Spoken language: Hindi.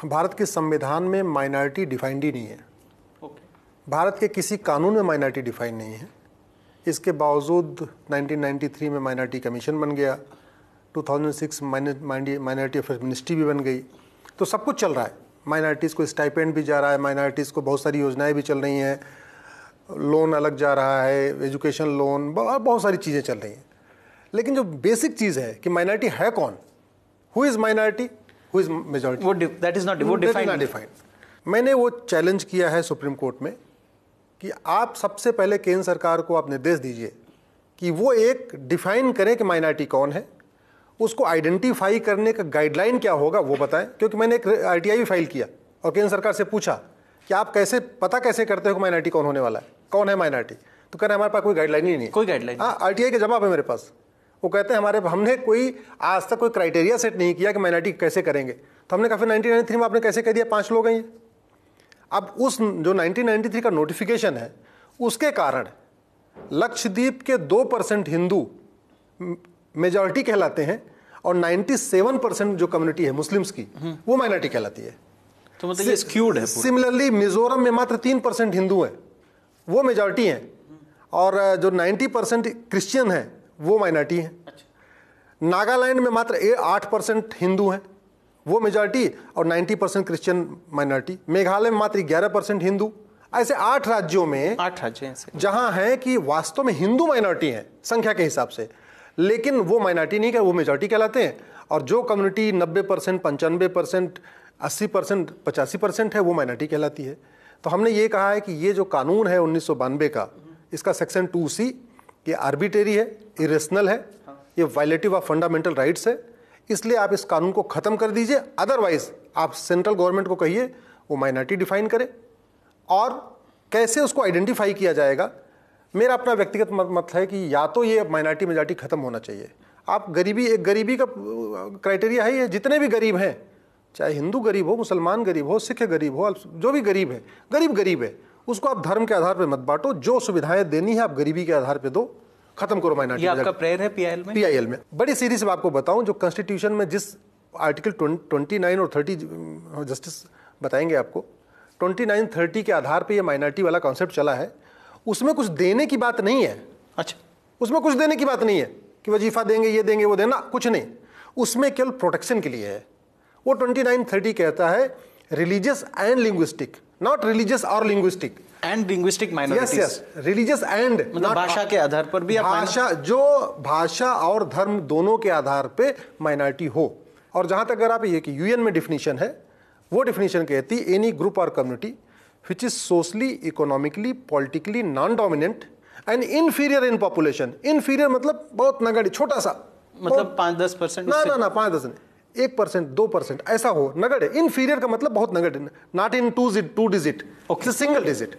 भारत के संविधान में माइनॉरिटी डिफाइंड ही नहीं है। भारत के किसी कानून में माइनॉरिटी डिफाइन नहीं है। इसके बावजूद 1993 में माइनॉरिटी कमीशन बन गया, 2006 माइनॉरिटी अफेयर्स मिनिस्ट्री भी बन गई, तो सब कुछ चल रहा है। माइनॉरिटीज़ को स्टाइपेंड भी जा रहा है, माइनॉरिटीज़ को बहुत सारी योजनाएं भी चल रही हैं, लोन अलग जा रहा है, एजुकेशन लोन, बहुत सारी चीज़ें चल रही हैं। लेकिन जो बेसिक चीज़ है कि माइनॉरिटी है कौन, who is minority, who is majority, that is not defined. मैंने वो चैलेंज किया है सुप्रीम कोर्ट में कि आप सबसे पहले केंद्र सरकार को आप निर्देश दीजिए कि वो एक डिफाइन करें कि माइनॉरिटी कौन है, उसको आइडेंटिफाई करने का गाइडलाइन क्या होगा वो बताएं। क्योंकि मैंने एक RTI भी फाइल किया और केंद्र सरकार से पूछा कि आप कैसे पता कैसे करते हो कि माइनॉरिटी कौन होने वाला है, कौन है माइनॉरिटी, तो कह रहे हैं हमारे पास कोई गाइडलाइन ही नहीं है। कोई गाइडलाइन? हाँ, RTI का जवाब है मेरे पास। वो कहते हैं हमने कोई आज तक कोई क्राइटेरिया सेट नहीं किया कि माइनॉरिटी कैसे करेंगे। तो हमने कहा फिर 1993 में आपने कैसे कह दिया 5 लोग हैं ये। अब उस जो 1993 का नोटिफिकेशन है उसके कारण लक्षद्वीप के 2% हिंदू मेजॉरिटी कहलाते हैं और 97% जो कम्युनिटी है मुस्लिम्स की वो माइनॉरिटी कहलाती है। तो मतलब ये स्क्यूड है। सिमिलरली मिजोरम में मात्र 3% हिंदू हैं, वो मेजॉरिटी हैं, और जो 90% क्रिश्चियन हैं वो माइनॉरिटी हैं। नागालैंड में मात्र 8% हिंदू हैं, वो मेजॉरिटी, और 90% क्रिश्चियन माइनॉरिटी। मेघालय में मात्र 11% हिंदू। ऐसे 8 राज्यों में 8 राज्य हैं जहां है कि वास्तव में हिंदू माइनॉरिटी हैं संख्या के हिसाब से, लेकिन वो माइनॉरिटी नहीं, वो मेजॉरिटी कहलाते हैं। और जो कम्युनिटी 90%, 95%, 80%, 85% है वो माइनॉरिटी कहलाती है। तो हमने ये कहा है कि ये जो कानून है 1992 का, इसका सेक्शन 2C ये आर्बिट्रेरी है, इरेशनल है, ये वायलेटिव ऑफ फंडामेंटल राइट्स है। इसलिए आप इस कानून को ख़त्म कर दीजिए। अदरवाइज आप सेंट्रल गवर्नमेंट को कहिए वो माइनॉरिटी डिफाइन करे, और कैसे उसको आइडेंटिफाई किया जाएगा। मेरा अपना व्यक्तिगत मत है कि या तो ये माइनॉरिटी मेजॉरिटी ख़त्म होना चाहिए। आप गरीबी का क्राइटेरिया है, ये जितने भी गरीब हैं, चाहे हिंदू गरीब हो, मुसलमान गरीब हो, सिख गरीब हो, जो भी गरीब है, गरीब है, उसको आप धर्म के आधार पर मत बांटो। जो सुविधाएं देनी है आप गरीबी के आधार पर दो, खत्म करो माइनॉरिटी। ये आपका प्रेयर है PIL में? बड़ी सीरीज से आपको बताऊं, जो कॉन्स्टिट्यूशन में जिस आर्टिकल 29 और 30 जस्टिस बताएंगे आपको, 29, 30 के आधार पे ये माइनॉरिटी वाला कॉन्सेप्ट चला है। उसमें कुछ देने की बात नहीं है। अच्छा, उसमें कुछ देने की बात नहीं है कि वजीफा देंगे, ये देंगे, वो देना, कुछ नहीं। उसमें केवल प्रोटेक्शन के लिए है। वो 29, 30 कहता है religious and linguistic, not religious और linguistic and linguistic minorities. Yes, religious and, मतलब भाषा के आधार पर भी भाषा और धर्म दोनों के आधार पे माइनॉरिटी हो। और जहां तक अगर आप ये कि UN में डिफिनीशन है, वो डिफिनीशन कहती है एनी ग्रुप और community which is socially, economically, politically non dominant and inferior in population. Inferior मतलब बहुत नगण्य, छोटा सा, मतलब 5-10%। ना 5-10 नहीं, 1%, 2% ऐसा हो, नगण्य। इनफीरियर का मतलब बहुत नगण्य, not in 2 digit, single digit.